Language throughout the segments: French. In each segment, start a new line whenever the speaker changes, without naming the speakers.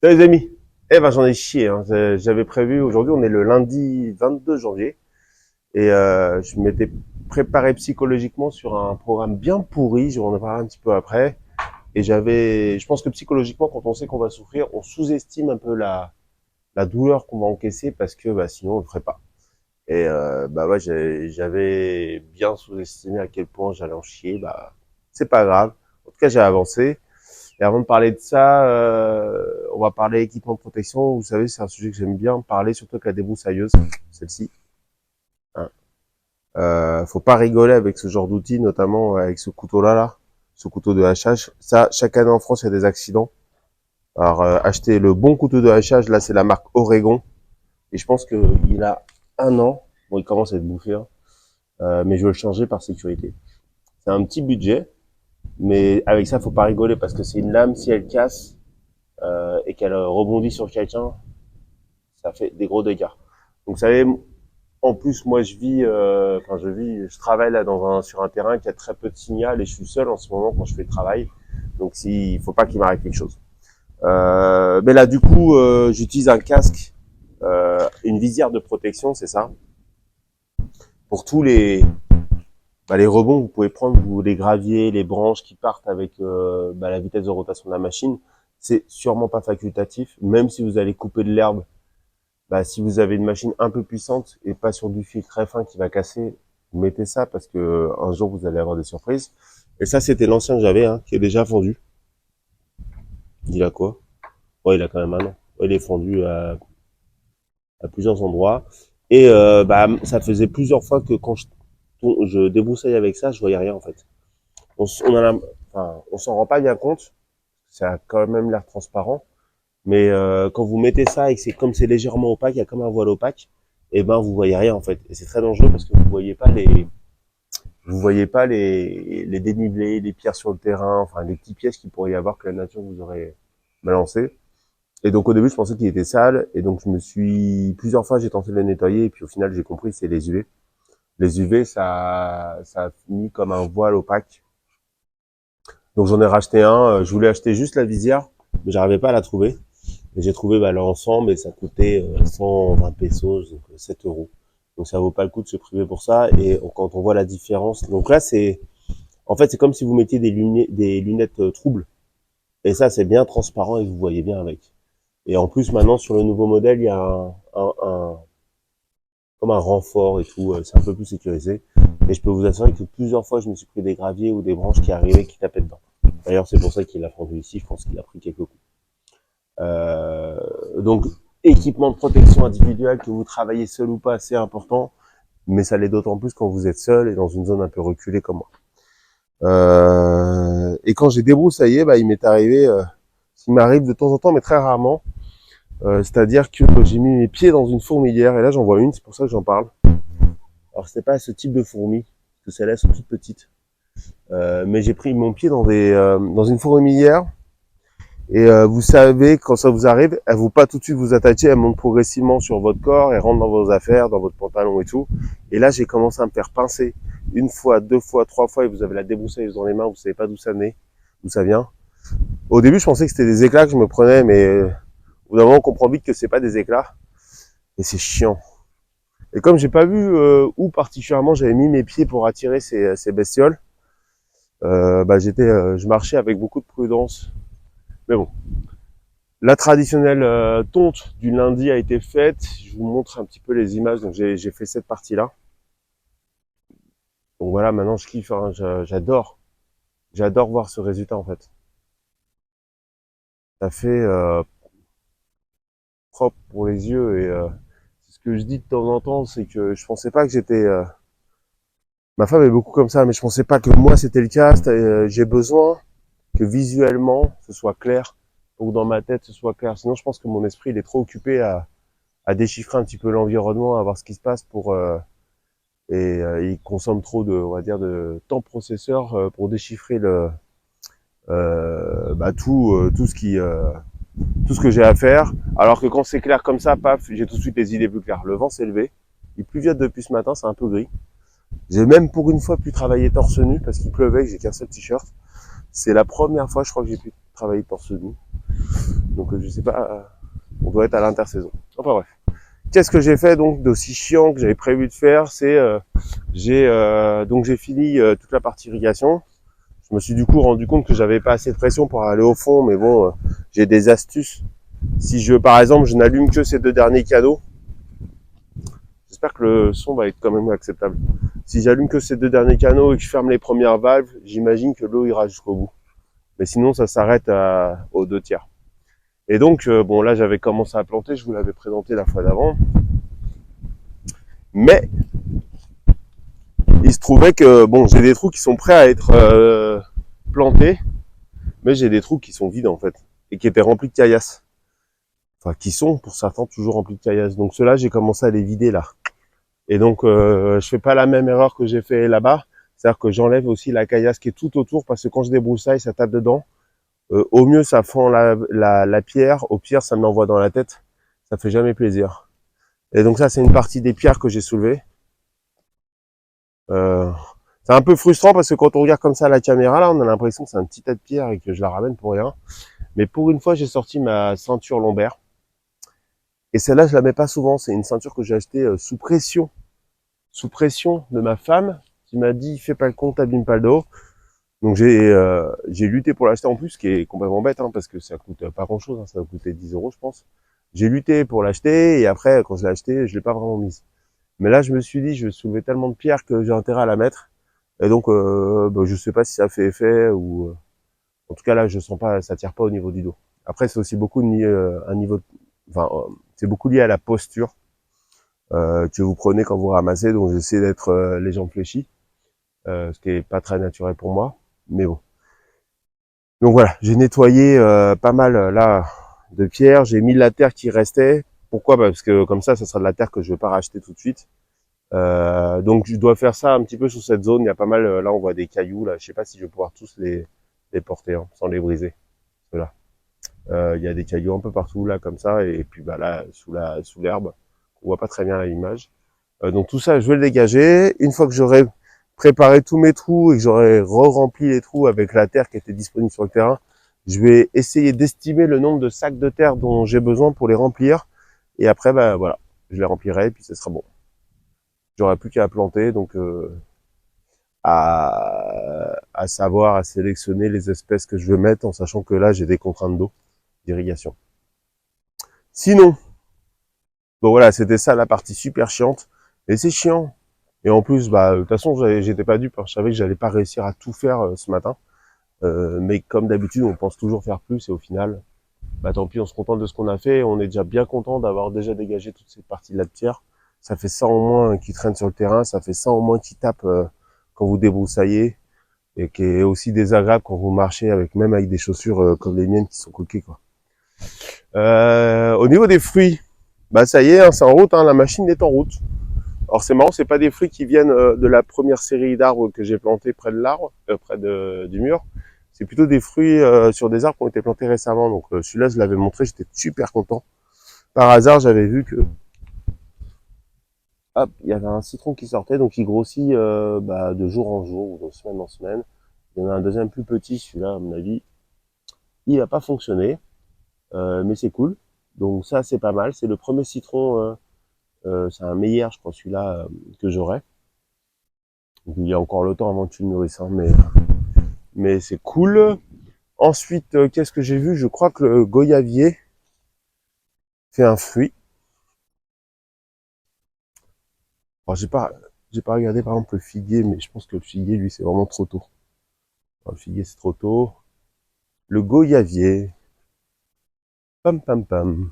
Salut les amis. Eh ben j'en ai chié, hein. J'avais prévu aujourd'hui, on est le lundi 22 janvier et je m'étais préparé psychologiquement sur un programme bien pourri, je vais en parler un petit peu après. Et je pense que psychologiquement, quand on sait qu'on va souffrir, on sous-estime un peu la douleur qu'on va encaisser parce que bah, sinon on le ferait pas. Et bah ouais, j'avais bien sous-estimé à quel point j'allais en chier. Bah c'est pas grave. En tout cas, j'ai avancé. Et avant de parler de ça, on va parler équipement de protection. Vous savez, c'est un sujet que j'aime bien parler, surtout avec la débroussailleuse, celle-ci. Hein. Faut pas rigoler avec ce genre d'outil, notamment avec ce couteau-là, ce couteau de hachage. Ça, chaque année en France, il y a des accidents. Alors, achetez le bon couteau de hachage. Là, c'est la marque Oregon. Et je pense qu'il a 1 an. Bon, il commence à être bouffé, hein. Mais je veux le changer par sécurité. C'est un petit budget, mais avec ça, faut pas rigoler parce que c'est une lame, si elle casse, et qu'elle rebondit sur quelqu'un, ça fait des gros dégâts. Donc, vous savez, en plus, moi, je travaille là sur un terrain qui a très peu de signal et je suis seul en ce moment quand je fais le travail. Donc, il faut pas qu'il m'arrive quelque chose. Mais là, du coup, j'utilise un casque, une visière de protection, c'est ça, pour tous les rebonds que vous pouvez prendre, les graviers, les branches qui partent avec la vitesse de rotation de la machine. C'est sûrement pas facultatif, même si vous allez couper de l'herbe. Bah, si vous avez une machine un peu puissante et pas sur du fil très fin qui va casser, mettez ça parce que un jour vous allez avoir des surprises. Et ça, c'était l'ancien que j'avais, hein, qui est déjà fondu. Il a quoi? Ouais, il a quand même 1 an. Ouais, il est fondu à plusieurs endroits. Et bah, ça faisait plusieurs fois que quand je débroussaille avec ça, je voyais rien en fait. On s'en rend pas bien compte. Ça a quand même l'air transparent. Mais quand vous mettez ça et que c'est légèrement opaque, il y a comme un voile opaque, et ben vous voyez rien en fait. Et c'est très dangereux parce que vous voyez pas les dénivelés, les pierres sur le terrain, enfin les petites pièces qu'il pourrait y avoir que la nature vous aurait balancé. Et donc au début je pensais qu'il était sale et donc plusieurs fois j'ai tenté de le nettoyer et puis au final j'ai compris que c'est les UV. Les UV ça a fini comme un voile opaque. Donc j'en ai racheté un. Je voulais acheter juste la visière, mais j'arrivais pas à la trouver. Et j'ai trouvé l'ensemble et ça coûtait 120 pesos, donc 7 euros. Donc ça vaut pas le coup de se priver pour ça. Et quand on voit la différence, donc là en fait c'est comme si vous mettiez des lunettes troubles. Et ça c'est bien transparent et vous voyez bien avec. Et en plus maintenant sur le nouveau modèle il y a comme un renfort et tout, c'est un peu plus sécurisé. Et je peux vous assurer que plusieurs fois je me suis pris des graviers ou des branches qui arrivaient qui tapaient dedans. D'ailleurs c'est pour ça qu'il a fondu ici. Je pense qu'il a pris quelques coups. Donc, équipement de protection individuelle, que vous travaillez seul ou pas, c'est important, mais ça l'est d'autant plus quand vous êtes seul et dans une zone un peu reculée comme moi. Et quand j'ai débroussaillé, bah, il m'est arrivé, ce qui m'arrive de temps en temps, mais très rarement, c'est-à-dire que j'ai mis mes pieds dans une fourmilière, et là j'en vois une, c'est pour ça que j'en parle. Alors c'est pas ce type de fourmis, parce que celles-là sont toutes petites, mais j'ai pris mon pied dans une fourmilière. Et vous savez, quand ça vous arrive, elle vous pas tout de suite vous attacher, elle monte progressivement sur votre corps et rentre dans vos affaires, dans votre pantalon et tout. Et là, j'ai commencé à me faire pincer 1 fois, 2 fois, 3 fois, et vous avez la débroussailleuse dans les mains, vous savez pas d'où ça venait, d'où ça vient. Au début, je pensais que c'était des éclats que je me prenais, mais au bout d'un moment, on comprend vite que c'est pas des éclats, et c'est chiant. Et comme j'ai pas vu où particulièrement j'avais mis mes pieds pour attirer ces bestioles, je marchais avec beaucoup de prudence. Mais bon, la traditionnelle tonte du lundi a été faite. Je vous montre un petit peu les images. Donc j'ai fait cette partie-là. Donc voilà, maintenant je kiffe, hein. J'adore voir ce résultat en fait. Ça fait propre pour les yeux et c'est ce que je dis de temps en temps, c'est que je pensais pas que j'étais. Ma femme est beaucoup comme ça, mais je pensais pas que moi c'était le cas. J'ai besoin que visuellement ce soit clair, ou dans ma tête ce soit clair. Sinon, je pense que mon esprit il est trop occupé à déchiffrer un petit peu l'environnement, à voir ce qui se passe il consomme trop on va dire, de temps processeur pour déchiffrer tout ce que j'ai à faire. Alors que quand c'est clair comme ça, paf, j'ai tout de suite les idées plus claires. Le vent s'est levé, il pluviote depuis ce matin, c'est un peu gris. J'ai même pour une fois pu travailler torse nu parce qu'il pleuvait, que j'ai qu'un seul t-shirt. C'est la première fois, je crois, que j'ai pu travailler torse nu. Donc je sais pas, on doit être à l'intersaison. Enfin bref. Qu'est-ce que j'ai fait donc d'aussi chiant que j'avais prévu de faire? C'est j'ai fini toute la partie irrigation. Je me suis du coup rendu compte que j'avais pas assez de pression pour aller au fond, mais bon, j'ai des astuces. Si par exemple, je n'allume que ces deux derniers canaux, j'espère que le son va être quand même acceptable. Si j'allume que ces deux derniers canaux et que je ferme les premières valves, j'imagine que l'eau ira jusqu'au bout. Mais sinon, ça s'arrête aux 2/3. Et donc, bon, là, j'avais commencé à planter, je vous l'avais présenté la fois d'avant. Mais, il se trouvait que, bon, j'ai des trous qui sont prêts à être plantés, mais j'ai des trous qui sont vides, en fait, et qui étaient remplis de caillasses. Enfin, qui sont, pour certains, toujours remplis de caillasses. Donc, ceux-là, j'ai commencé à les vider, là. Et donc, je fais pas la même erreur que j'ai fait là-bas. C'est-à-dire que j'enlève aussi la caillasse qui est tout autour, parce que quand je débroussaille, ça tape dedans. Au mieux, ça fend la pierre. Au pire, ça me l'envoie dans la tête. Ça fait jamais plaisir. Et donc ça, c'est une partie des pierres que j'ai soulevées. Euh, c'est un peu frustrant parce que quand on regarde comme ça à la caméra, là, on a l'impression que c'est un petit tas de pierres et que je la ramène pour rien. Mais pour une fois, j'ai sorti ma ceinture lombaire. Et celle-là, je la mets pas souvent. C'est une ceinture que j'ai achetée sous pression. Sous pression de ma femme qui m'a dit, fais pas le con, t'abîmes pas le dos. Donc j'ai lutté pour l'acheter en plus, ce qui est complètement bête, hein, parce que ça coûte pas grand-chose, hein, ça va coûter 10 euros, je pense. J'ai lutté pour l'acheter, et après, quand je l'ai acheté, je l'ai pas vraiment mise. Mais là, je me suis dit, je vais soulever tellement de pierres que j'ai intérêt à la mettre. Et donc, je sais pas si ça fait effet, ou en tout cas là, je sens pas, ça tire pas au niveau du dos. Après, c'est aussi beaucoup un niveau, enfin, c'est beaucoup lié à la posture que vous prenez quand vous ramassez. Donc, j'essaie d'être les jambes fléchies, ce qui est pas très naturel pour moi, mais bon. Donc voilà, j'ai nettoyé pas mal là de pierres, j'ai mis de la terre qui restait. Pourquoi? Parce que comme ça sera de la terre que je vais pas racheter tout de suite. Donc je dois faire ça un petit peu sur cette zone. Il y a pas mal, là on voit des cailloux, là je sais pas si je vais pouvoir tous les porter hein, sans les briser. Voilà. Il y a des cailloux un peu partout là comme ça, et puis bah là sous l'herbe, on voit pas très bien à l'image. Donc tout ça je vais le dégager. Une fois que j'aurai préparé tous mes trous et que j'aurai re-rempli les trous avec la terre qui était disponible sur le terrain, je vais essayer d'estimer le nombre de sacs de terre dont j'ai besoin pour les remplir. Et après, bah voilà, je les remplirai et puis ce sera bon. J'aurai plus qu'à planter, donc à savoir, à sélectionner les espèces que je veux mettre, en sachant que là, j'ai des contraintes d'eau, d'irrigation. Sinon, bon voilà, c'était ça la partie super chiante. Et c'est chiant. Et en plus, bah, de toute façon, j'étais pas dupe, hein. Je savais que j'allais pas réussir à tout faire ce matin. Mais comme d'habitude, on pense toujours faire plus et au final, bah tant pis, on se contente de ce qu'on a fait. On est déjà bien content d'avoir déjà dégagé toute cette partie de la pierre. Ça fait ça au moins qui traîne sur le terrain, ça fait ça au moins qui tape quand vous débroussaillez et qui est aussi désagréable quand vous marchez avec même avec des chaussures comme les miennes qui sont coquées quoi. Au niveau des fruits, bah ça y est, hein, c'est en route, hein, la machine est en route. Alors c'est marrant, c'est pas des fruits qui viennent de la première série d'arbres que j'ai plantés près de l'arbre, du mur. C'est plutôt des fruits sur des arbres qui ont été plantés récemment. Donc celui-là, je l'avais montré, j'étais super content. Par hasard, j'avais vu que hop, il y avait un citron qui sortait, donc il grossit de jour en jour ou de semaine en semaine. Il y en a un deuxième plus petit, celui-là, à mon avis, il va pas fonctionner, mais c'est cool. Donc ça, c'est pas mal. C'est le premier citron, c'est un meilleur, je crois, celui-là que j'aurai. Donc il y a encore le temps avant que tu le nourrisses, hein, mais c'est cool. Ensuite, qu'est-ce que j'ai vu? Je crois que le goyavier fait un fruit. Alors j'ai pas regardé par exemple le figuier, mais je pense que le figuier, lui, c'est vraiment trop tôt. Alors, le figuier, c'est trop tôt. Le goyavier, pam pam pam.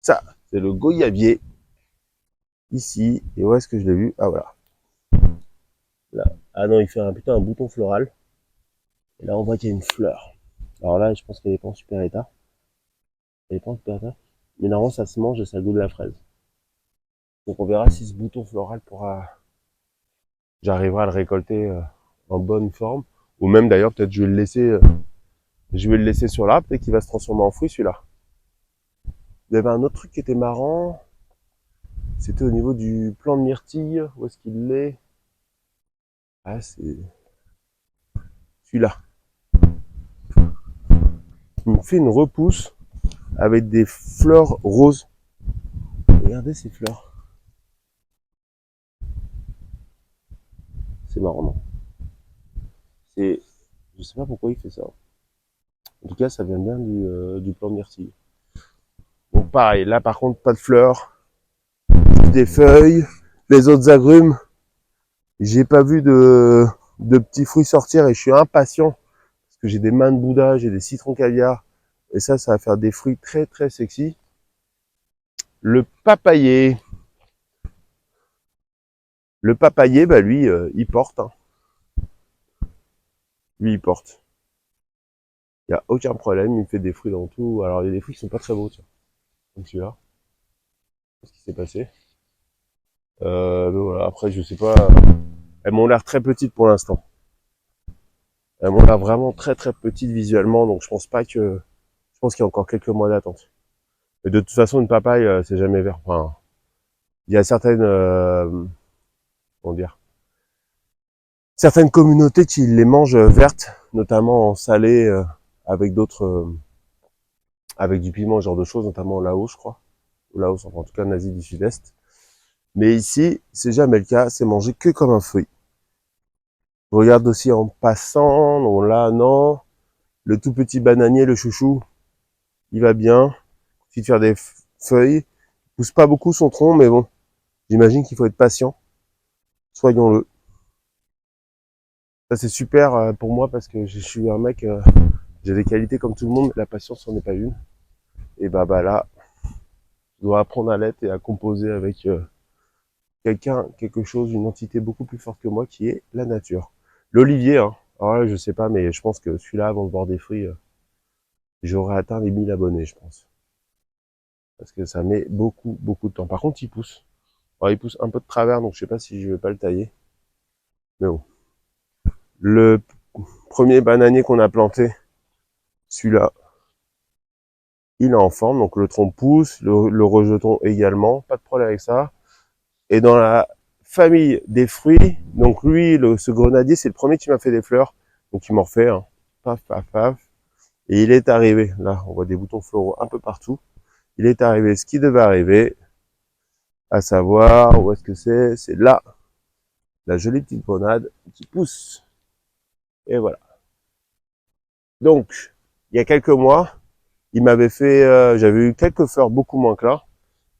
Ça, c'est le goyavier ici. Et où est-ce que je l'ai vu? Ah voilà, là. Ah non, il fait un bouton floral. Et là, on voit qu'il y a une fleur. Alors là, je pense qu'elle est pas en super état. Elle est pas en super état. Mais normalement, ça se mange et ça goûte de la fraise. Donc on verra si ce bouton floral j'arriverai à le récolter en bonne forme. Ou même d'ailleurs, peut-être je vais le laisser sur l'arbre, peut-être qu'il va se transformer en fruit celui-là. Il y avait un autre truc qui était marrant. C'était au niveau du plant de myrtille. Où est-ce qu'il est? Ah, c'est celui-là. il me fait une repousse avec des fleurs roses. Regardez ces fleurs. C'est marrant, non? Je sais pas pourquoi il fait ça. En tout cas, ça vient bien du plan de myrtille. Donc pareil, là par contre, pas de fleurs, des feuilles, les autres agrumes. J'ai pas vu de petits fruits sortir et je suis impatient parce que j'ai des mains de Bouddha, j'ai des citrons caviar et ça va faire des fruits très très sexy. Le papayer, bah lui, il porte. Hein. Lui, il porte. Il y a aucun problème, il me fait des fruits dans tout. Alors il y a des fruits qui sont pas très beaux, tiens, comme celui-là. Qu'est-ce qui s'est passé? Mais voilà, après je sais pas. Elles m'ont l'air très petites pour l'instant. Elles m'ont l'air vraiment très très petites visuellement, donc je pense pas que. Je pense qu'il y a encore quelques mois d'attente. Mais de toute façon, une papaye, c'est jamais vert. Enfin, il y a comment dire, certaines communautés qui les mangent vertes, notamment en salé, avec d'autres, avec du piment, ce genre de choses, notamment au Laos, je crois. Au Laos, enfin, en tout cas en Asie du Sud-Est. Mais ici, c'est jamais le cas, c'est mangé que comme un fruit. Je regarde aussi en passant, non là, non. Le tout petit bananier, le chouchou, il va bien. Il suffit de faire des feuilles. Il pousse pas beaucoup son tronc, mais bon, j'imagine qu'il faut être patient. Soyons-le. Ça c'est super pour moi parce que je suis un mec, j'ai des qualités comme tout le monde, mais la patience n'en est pas une. Et bah là, je dois apprendre à l'être et à composer avec quelque chose, une entité beaucoup plus forte que moi qui est la nature. L'olivier, hein. Alors là, je sais pas, mais je pense que celui-là, avant de boire des fruits, j'aurais atteint les 1000 abonnés, je pense. Parce que ça met beaucoup, beaucoup de temps. Par contre, il pousse. Alors, il pousse un peu de travers, donc je sais pas si je vais pas le tailler. Mais bon. Le premier bananier qu'on a planté, celui-là, il est en forme, donc le tronc pousse, le rejeton également, pas de problème avec ça. Et dans la famille des fruits, donc lui, ce grenadier, c'est le premier qui m'a fait des fleurs, donc il m'en refait, hein. Paf, paf, paf. Et il est arrivé, là, on voit des boutons floraux un peu partout. Il est arrivé ce qui devait arriver, à savoir, où est-ce que c'est là, la jolie petite grenade qui pousse. Et voilà. Donc, il y a quelques mois, il m'avait fait, j'avais eu quelques fleurs beaucoup moins que là,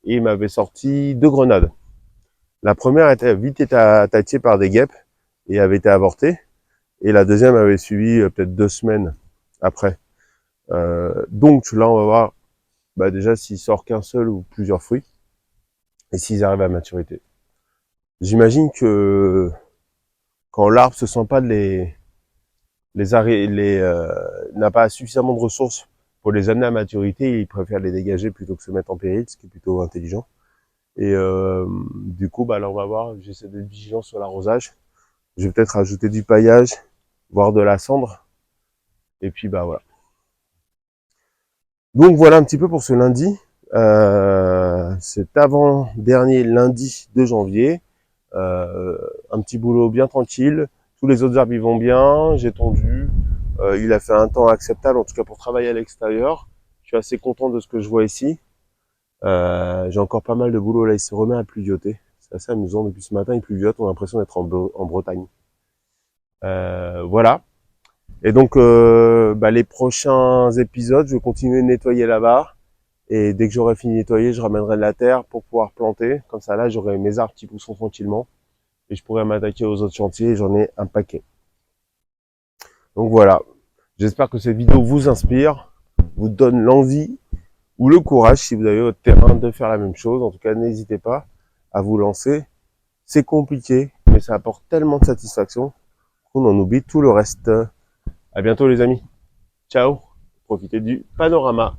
et il m'avait sorti 2 grenades. La première était vite été attaquée par des guêpes et avait été avortée, et la deuxième avait suivi peut-être 2 semaines après. Donc là, on va voir bah, déjà s'il sort qu'un seul ou plusieurs fruits, et s'ils arrivent à maturité. J'imagine que quand l'arbre se sent pas n'a pas suffisamment de ressources pour les amener à maturité, il préfère les dégager plutôt que se mettre en péril, ce qui est plutôt intelligent. Et du coup, bah là, on va voir, j'essaie d'être vigilant sur l'arrosage. Je vais peut-être rajouter du paillage, voire de la cendre. Et puis, bah voilà. Donc voilà un petit peu pour ce lundi. C'est avant-dernier lundi de janvier. Un petit boulot bien tranquille. Tous les autres arbres, ils vont bien. J'ai tondu. Il a fait un temps acceptable, en tout cas pour travailler à l'extérieur. Je suis assez content de ce que je vois ici. J'ai encore pas mal de boulot. Là, il se remet à pluvioter. C'est assez amusant. Depuis ce matin, il pluviote. On a l'impression d'être en Bretagne. Voilà. Et donc, bah, les prochains épisodes, je vais continuer de nettoyer là-bas. Et dès que j'aurai fini de nettoyer, je ramènerai de la terre pour pouvoir planter. Comme ça, là, j'aurai mes arbres qui pousseront tranquillement. Et je pourrai m'attaquer aux autres chantiers. J'en ai un paquet. Donc voilà. J'espère que cette vidéo vous inspire, vous donne l'envie ou le courage, si vous avez votre terrain, de faire la même chose. En tout cas, n'hésitez pas à vous lancer. C'est compliqué, mais ça apporte tellement de satisfaction qu'on en oublie tout le reste. À bientôt les amis. Ciao. Profitez du panorama.